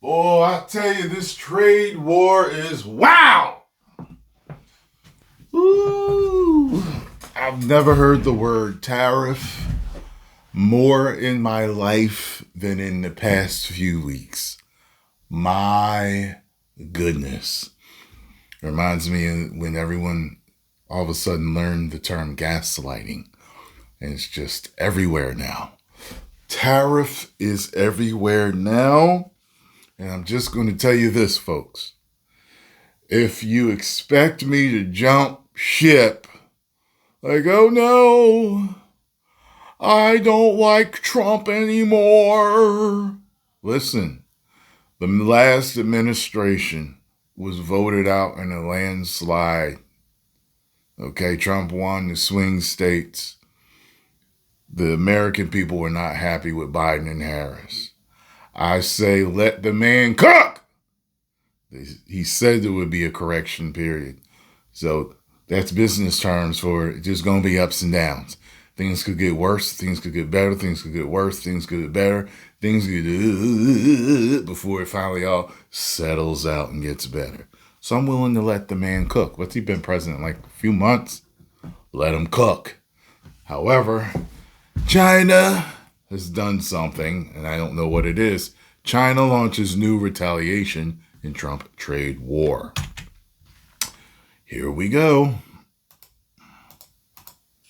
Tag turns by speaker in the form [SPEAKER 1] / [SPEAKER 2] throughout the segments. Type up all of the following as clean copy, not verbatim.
[SPEAKER 1] Oh, I tell you, this trade war is wow. Ooh. I've never heard the word tariff more in my life than in the past few weeks. My goodness. Reminds me when everyone all of a sudden learned the term gaslighting. And it's just everywhere now. Tariff is everywhere now. And I'm just going to tell you this, folks. If you expect me to jump ship, like, oh no, I don't like Trump anymore. Listen, the last administration was voted out in a landslide. Okay, Trump won the swing states. The American people were not happy with Biden and Harris. I say, let the man cook. He said there would be a correction period. So that's business terms for it. Just going to be ups and downs. Things could get worse. Things could get better. Things could get worse. Things could get better. Things could get before it finally all settles out and gets better. So I'm willing to let the man cook. What's he been president like a few months? Let him cook. However, China has done something, and I don't know what it is. China launches new retaliation in Trump trade war. Here we go.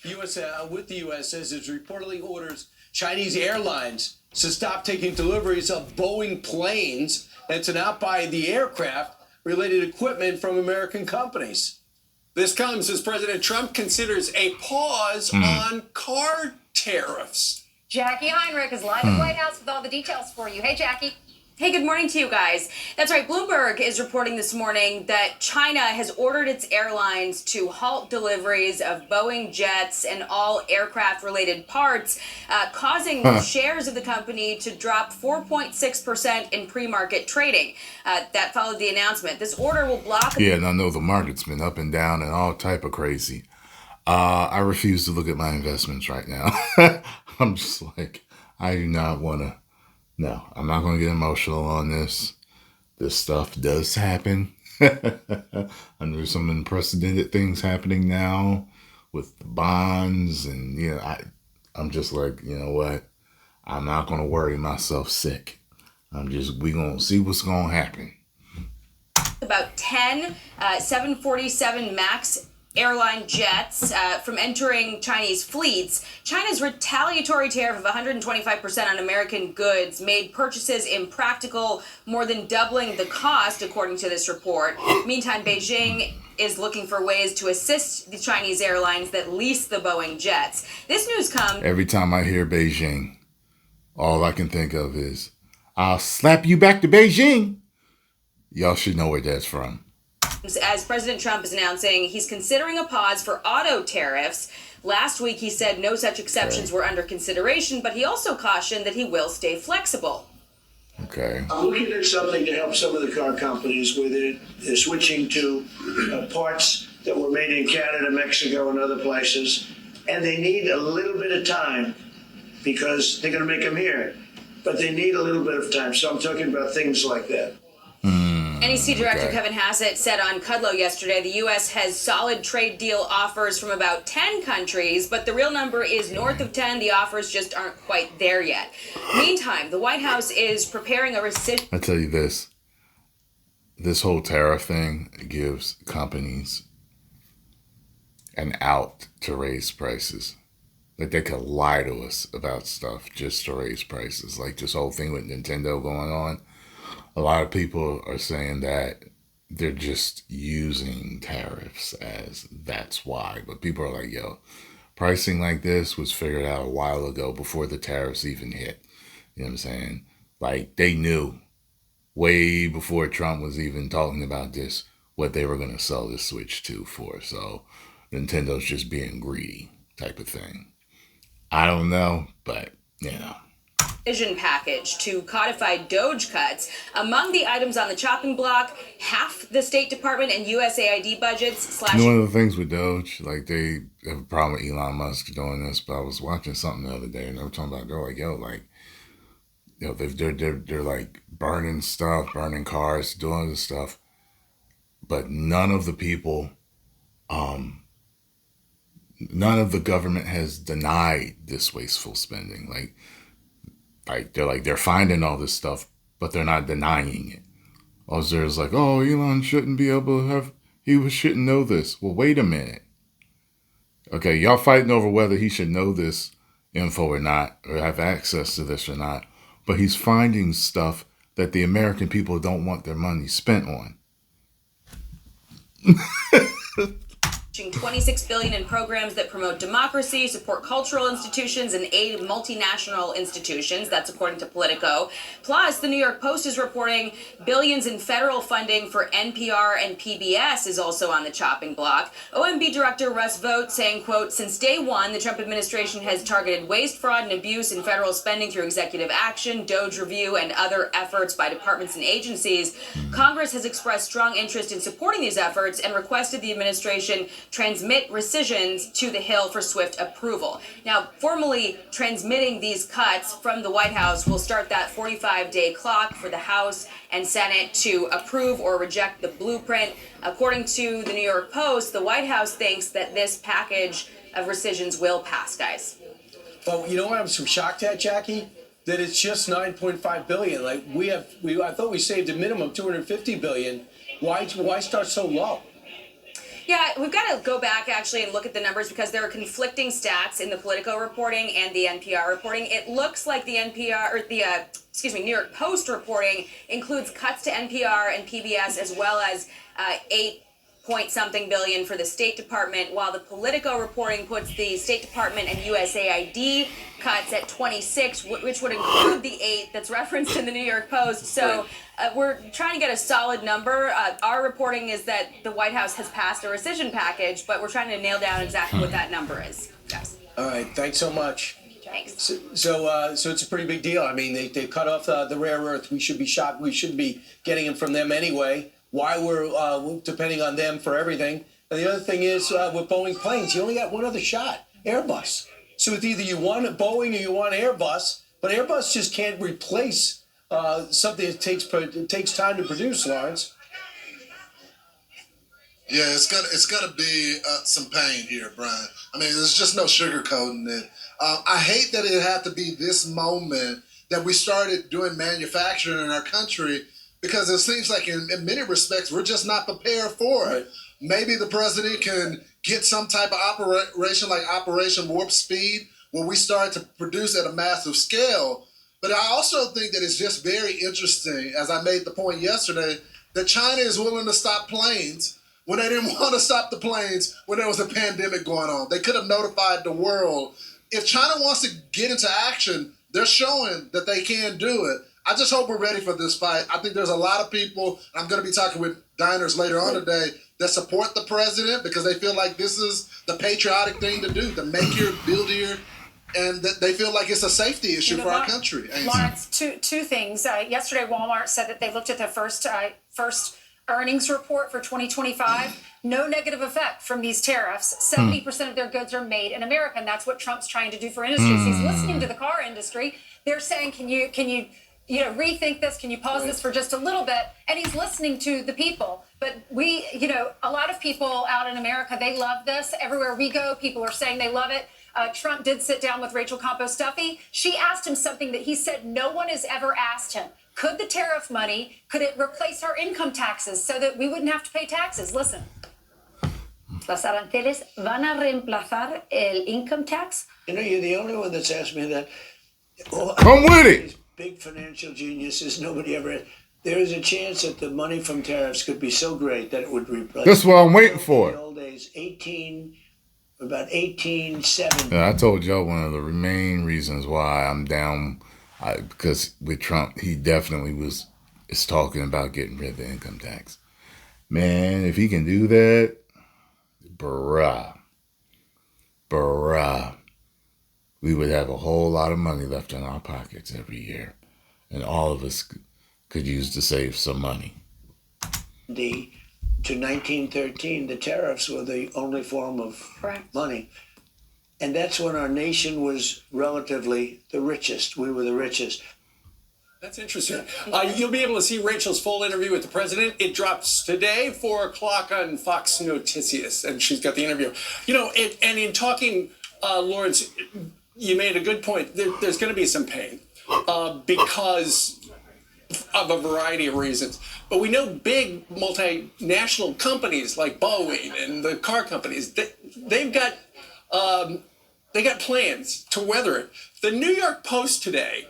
[SPEAKER 2] With the U.S. says it reportedly orders Chinese airlines to stop taking deliveries of Boeing planes and to not buy the aircraft-related equipment from American companies. This comes as President Trump considers a pause on car tariffs.
[SPEAKER 3] Jackie Heinrich is live at the White House with all the details for you. Hey, Jackie. Hey, good morning to you guys. That's right. Bloomberg is reporting this morning that China has ordered its airlines to halt deliveries of Boeing jets and all aircraft-related parts, causing shares of the company to drop 4.6% in pre-market trading. That followed the announcement. This order will block...
[SPEAKER 1] Yeah, and I know the market's been up and down and all type of crazy. I refuse to look at my investments right now. I'm just like, I do not want to. No, I'm not going to get emotional on this. This stuff does happen. And there's some unprecedented things happening now with the bonds. And, I'm just like, you know what? I'm not going to worry myself sick. We're going to see what's going to happen.
[SPEAKER 3] About 10 747 MAX airline jets from entering Chinese fleets. China's retaliatory tariff of 125% on American goods made purchases impractical, more than doubling the cost, according to this report. Meantime, Beijing is looking for ways to assist the Chinese airlines that lease the Boeing jets. This news comes...
[SPEAKER 1] Every time I hear Beijing, all I can think of is, I'll slap you back to Beijing. Y'all should know where that's from.
[SPEAKER 3] As President Trump is announcing he's considering a pause for auto tariffs. Last week, he said no such exceptions were under consideration, but he also cautioned that he will stay flexible.
[SPEAKER 1] Okay.
[SPEAKER 4] I'm looking at something to help some of the car companies where they're switching to parts that were made in Canada, Mexico, and other places, and they need a little bit of time because they're going to make them here, but they need a little bit of time. So I'm talking about things like that.
[SPEAKER 3] NEC Director Kevin Hassett said on Kudlow yesterday the U.S. has solid trade deal offers from about 10 countries, but the real number is north of 10. The offers just aren't quite there yet. Meantime, the White House is preparing a rescission.
[SPEAKER 1] I tell you this whole tariff thing gives companies an out to raise prices. Like they could lie to us about stuff just to raise prices. Like this whole thing with Nintendo going on. A lot of people are saying that they're just using tariffs as that's why. But people are like, yo, pricing like this was figured out a while ago before the tariffs even hit. You know what I'm saying? Like they knew way before Trump was even talking about this what they were going to sell the Switch to for. So Nintendo's just being greedy type of thing. I don't know, but
[SPEAKER 3] Vision package to codify DOGE cuts. Among the items on the chopping block, half the State Department and USAID budgets /
[SPEAKER 1] One of the things with Doge, like they have a problem with Elon Musk doing this, but I was watching something the other day and they were talking about, they're like, they're like burning stuff, burning cars, doing this stuff. But none of the people, none of the government has denied this wasteful spending. They're finding all this stuff, but they're not denying it. All there's like, oh, Elon shouldn't be able to have, he shouldn't know this. Well, wait a minute. Okay, y'all fighting over whether he should know this info or not, or have access to this or not. But he's finding stuff that the American people don't want their money spent on.
[SPEAKER 3] $26 billion in programs that promote democracy, support cultural institutions, and aid multinational institutions. That's according to Politico. Plus, the New York Post is reporting billions in federal funding for NPR and PBS is also on the chopping block. OMB Director Russ Vought saying, quote, since day one, the Trump administration has targeted waste, fraud, and abuse in federal spending through executive action, DOJ review, and other efforts by departments and agencies. Congress has expressed strong interest in supporting these efforts and requested the administration transmit rescissions to the Hill for swift approval. Now, formally transmitting these cuts from the White House will start that 45-day clock for the House and Senate to approve or reject the blueprint. According to the New York Post, the White House thinks that this package of rescissions will pass, guys.
[SPEAKER 2] Well, you know what I'm so shocked at, Jackie? That it's just $9.5 billion. Like I thought we saved a minimum $250 billion. Why start so low?
[SPEAKER 3] Yeah, we've got to go back actually and look at the numbers because there are conflicting stats in the Politico reporting and the NPR reporting. It looks like the New York Post reporting includes cuts to NPR and PBS as well as 8-point-something billion for the State Department, while the Politico reporting puts the State Department and USAID cuts at 26, which would include the 8 that's referenced in the New York Post. So we're trying to get a solid number. Our reporting is that the White House has passed a rescission package, but we're trying to nail down exactly what that number is. Yes.
[SPEAKER 2] All right. Thanks so much.
[SPEAKER 3] Thanks.
[SPEAKER 2] So it's a pretty big deal. I mean, they cut off the rare earth. We should be shocked. We should be getting it from them anyway. Why we're depending on them for everything. And the other thing is with Boeing planes, you only got one other shot, Airbus. So it's either you want Boeing or you want Airbus, but Airbus just can't replace something that takes time to produce, Lawrence.
[SPEAKER 5] Yeah, it's gotta be some pain here, Brian. I mean, there's just no sugarcoating it. I hate that it had to be this moment that we started doing manufacturing in our country, because it seems like in many respects we're just not prepared for it. Maybe the president can get some type of operation like Operation Warp Speed, where we start to produce at a massive scale. But I also think that it's just very interesting, as I made the point yesterday, that China is willing to stop planes when they didn't want to stop the planes when there was a pandemic going on. They could have notified the world. If China wants to get into action, they're showing that they can do it. I just hope we're ready for this fight. I think there's a lot of people, I'm going to be talking with diners later on today, that support the president because they feel like this is the patriotic thing to do, to make here, build here, and that they feel like it's a safety issue for our country.
[SPEAKER 6] Lawrence, two things. Yesterday, Walmart said that they looked at the first earnings report for 2025. No negative effect from these tariffs. 70% of their goods are made in America, and that's what Trump's trying to do for industries. He's listening to the car industry. They're saying, can you rethink this? Can you pause this for just a little bit? And he's listening to the people. But a lot of people out in America, they love this. Everywhere we go, people are saying they love it. Trump did sit down with Rachel Campo-Stuffy. She asked him something that he said no one has ever asked him. Could the tariff money, could it replace our income taxes so that we wouldn't have to pay taxes? Listen.
[SPEAKER 7] Las aranceles van a reemplazar el income tax?
[SPEAKER 4] You're the only one that's asked me that.
[SPEAKER 1] Come with it.
[SPEAKER 4] Big financial geniuses, nobody ever. There is a chance that the money from tariffs could be so great that it would replace.
[SPEAKER 1] That's what I'm waiting for.
[SPEAKER 4] In the old days, about 1870.
[SPEAKER 1] Yeah, I told y'all one of the main reasons why I'm down, because with Trump, he definitely is talking about getting rid of the income tax. Man, if he can do that, bruh, we would have a whole lot of money left in our pockets every year. And all of us could use to save some money.
[SPEAKER 4] To 1913, the tariffs were the only form of money. And that's when our nation was relatively the richest. We were the richest.
[SPEAKER 2] That's interesting. You'll be able to see Rachel's full interview with the president. It drops today, 4 o'clock on Fox Noticias, and she's got the interview. You know, and in talking, Lawrence, you made a good point. There's going to be some pain because of a variety of reasons. But we know big multinational companies like Boeing and the car companies, they've got plans to weather it. The New York Post today,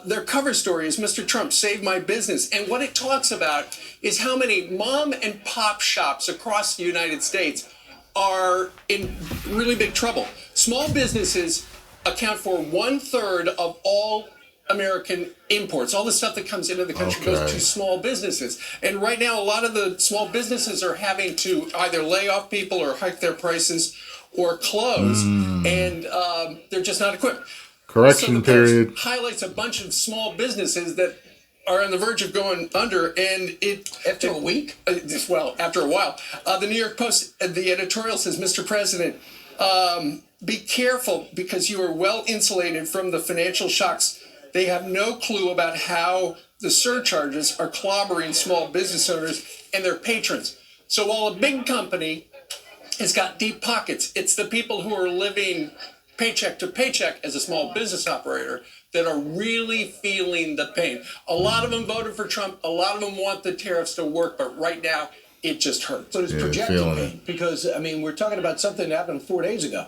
[SPEAKER 2] their cover story is Mr. Trump saved my business. And what it talks about is how many mom and pop shops across the United States are in really big trouble. Small businesses account for 1/3 of all American imports. All the stuff that comes into the country goes to small businesses. And right now, a lot of the small businesses are having to either lay off people or hike their prices or close. And they're just not equipped.
[SPEAKER 1] Correction period.
[SPEAKER 2] Highlights a bunch of small businesses that are on the verge of going under, and after a week, after a while, the New York Post, the editorial says, "Mr. President, be careful because you are well insulated from the financial shocks. They have no clue about how the surcharges are clobbering small business owners and their patrons." So while a big company has got deep pockets, it's the people who are living paycheck to paycheck as a small business operator that are really feeling the pain. A lot of them voted for Trump. A lot of them want the tariffs to work, but right now it just hurts.
[SPEAKER 8] But it's projected pain because, I mean, we're talking about something that happened 4 days ago,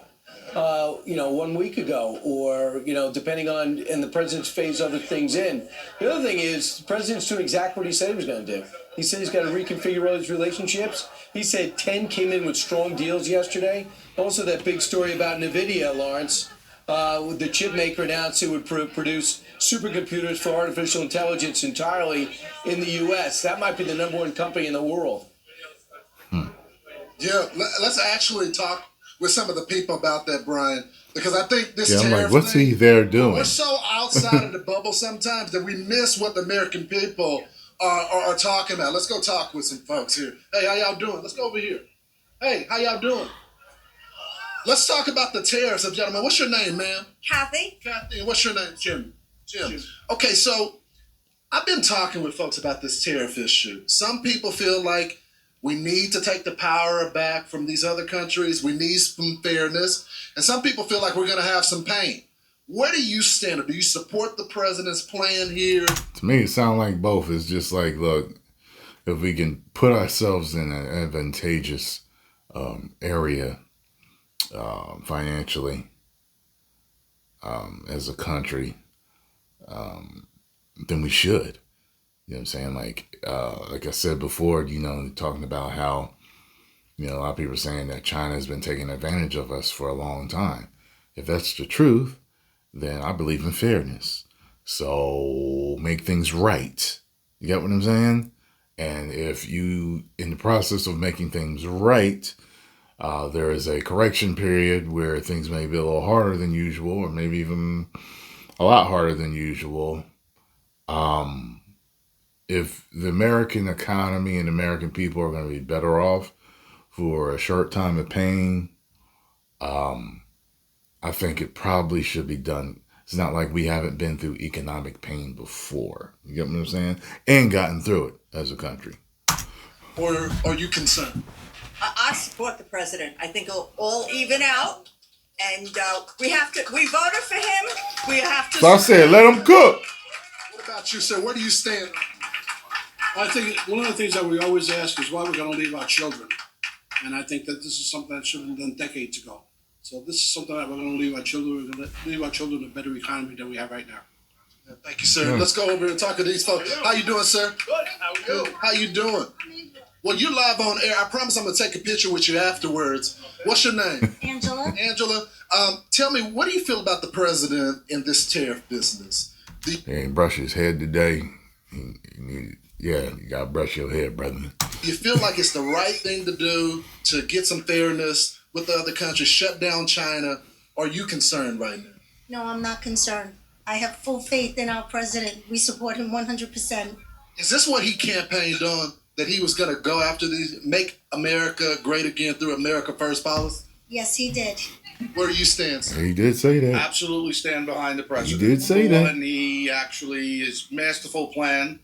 [SPEAKER 8] 1 week ago, or, depending on, and the president's phased other things in. The other thing is the president's doing exactly what he said he was going to do. He said he's got to reconfigure all his relationships. He said 10 came in with strong deals yesterday. Also, that big story about NVIDIA, Lawrence, the chip maker announced it would produce supercomputers for artificial intelligence entirely in the U.S. That might be the #1 company in the world.
[SPEAKER 5] Yeah, let's actually talk with some of the people about that, Brian, because I think this
[SPEAKER 1] I'm
[SPEAKER 5] tariff
[SPEAKER 1] like, what's
[SPEAKER 5] thing,
[SPEAKER 1] he there doing?
[SPEAKER 5] we're so outside of the bubble sometimes that we miss what the American people are talking about. Let's go talk with some folks here. Hey, how y'all doing? Let's go over here. Hey, how y'all doing? Let's talk about the tariffs, gentlemen. What's your name, ma'am?
[SPEAKER 9] Kathy.
[SPEAKER 5] Kathy. What's your name? Jim. Okay, so I've been talking with folks about this tariff issue. Some people feel like we need to take the power back from these other countries. We need some fairness. And some people feel like we're going to have some pain. Where do you stand? Do you support the president's plan here?
[SPEAKER 1] To me, it sounds like both. It's just like, look, if we can put ourselves in an advantageous area financially as a country, then we should. You know what I'm saying? Like I said before, talking about how, a lot of people are saying that China has been taking advantage of us for a long time. If that's the truth, then I believe in fairness. So make things right. You get what I'm saying? And if you, in the process of making things right, there is a correction period where things may be a little harder than usual, or maybe even a lot harder than usual. If the American economy and American people are going to be better off for a short time of pain, I think it probably should be done. It's not like we haven't been through economic pain before. You get what I'm saying? And gotten through it as a country.
[SPEAKER 5] Or are you concerned?
[SPEAKER 9] I support the president. I think it'll all even out. And we voted for him. We have to.
[SPEAKER 1] So I said, let them cook.
[SPEAKER 5] What about you, sir? Where do you stand?
[SPEAKER 10] I think one of the things that we always ask is why we're going to leave our children. And I think that this is something that should have been done decades ago. So this is something that we're going to leave our children. We're going to leave our children a better economy than we have right now.
[SPEAKER 5] Thank you, sir. Let's go over and talk to these folks. How you doing, sir?
[SPEAKER 2] Good. How are you?
[SPEAKER 5] How you doing? Well, you're live on air. I promise I'm going to take a picture with you afterwards. What's your name?
[SPEAKER 9] Angela.
[SPEAKER 5] Angela. Tell me, what do you feel about the president in this tariff business?
[SPEAKER 1] He ain't brush his head today. You got to brush your head, brother.
[SPEAKER 5] You feel like it's the right thing to do to get some fairness with the other countries, shut down China? Are you concerned right now?
[SPEAKER 9] No, I'm not concerned. I have full faith in our president. We support him 100%.
[SPEAKER 5] Is this what he campaigned on? That he was going to go after these, make America great again through America First policy?
[SPEAKER 9] Yes, he did.
[SPEAKER 5] Where you stand, sir?
[SPEAKER 1] He did say that.
[SPEAKER 10] Absolutely stand behind the president.
[SPEAKER 1] He did say that.
[SPEAKER 10] And he actually, his masterful plan,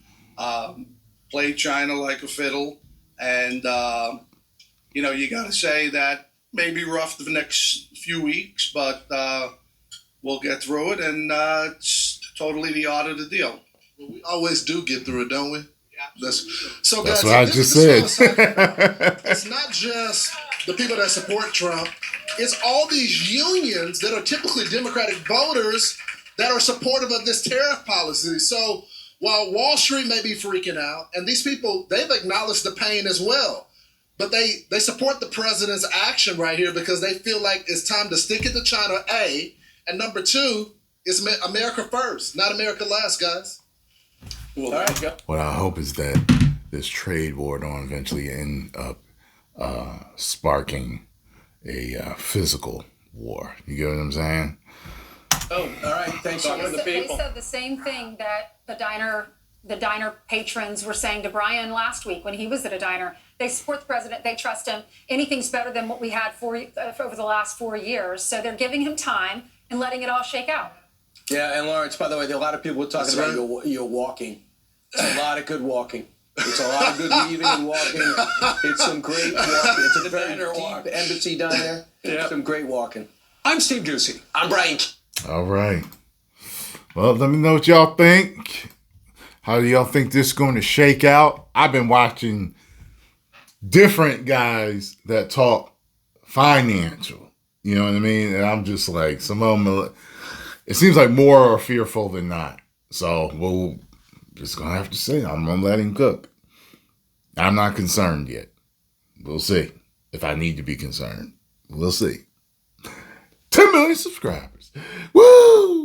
[SPEAKER 10] played China like a fiddle. And, you got to say that may be rough the next few weeks, but we'll get through it. And it's totally the art of the deal.
[SPEAKER 5] Well, we always do get through it, don't we?
[SPEAKER 1] That's
[SPEAKER 5] guys,
[SPEAKER 1] what I just said.
[SPEAKER 5] It's not just the people that support Trump. It's all these unions that are typically Democratic voters that are supportive of this tariff policy. So while Wall Street may be freaking out, and these people, they've acknowledged the pain as well, but they support the president's action right here because they feel like it's time to stick it to China, A, and number two, it's America first, not America last, guys.
[SPEAKER 10] Well, all right, go.
[SPEAKER 1] What I hope is that this trade war don't eventually end up sparking a physical war. You get what I'm saying?
[SPEAKER 8] Oh, all right. Thanks for the
[SPEAKER 6] They
[SPEAKER 8] people.
[SPEAKER 6] said the same thing that the diner patrons were saying to Brian last week when he was at a diner. They support the president. They trust him. Anything's better than what we had over the last 4 years. So they're giving him time and letting it all shake out.
[SPEAKER 8] Yeah, and Lawrence, by the way, there are a lot of people talking about your walking. It's a lot of good walking. It's a lot of good leaving and walking. It's some great walking. It's a very deep embassy down there. Yeah. Some great walking.
[SPEAKER 2] I'm Steve Ducey. I'm Brian.
[SPEAKER 1] All right. Well, let me know what y'all think. How do y'all think this is going to shake out? I've been watching different guys that talk financial. You know what I mean? And I'm just like, some of them, it seems like more are fearful than not. So we'll just going to have to say, I'm going to let him cook. I'm not concerned yet. We'll see if I need to be concerned. We'll see. 10 million subscribers. Woo!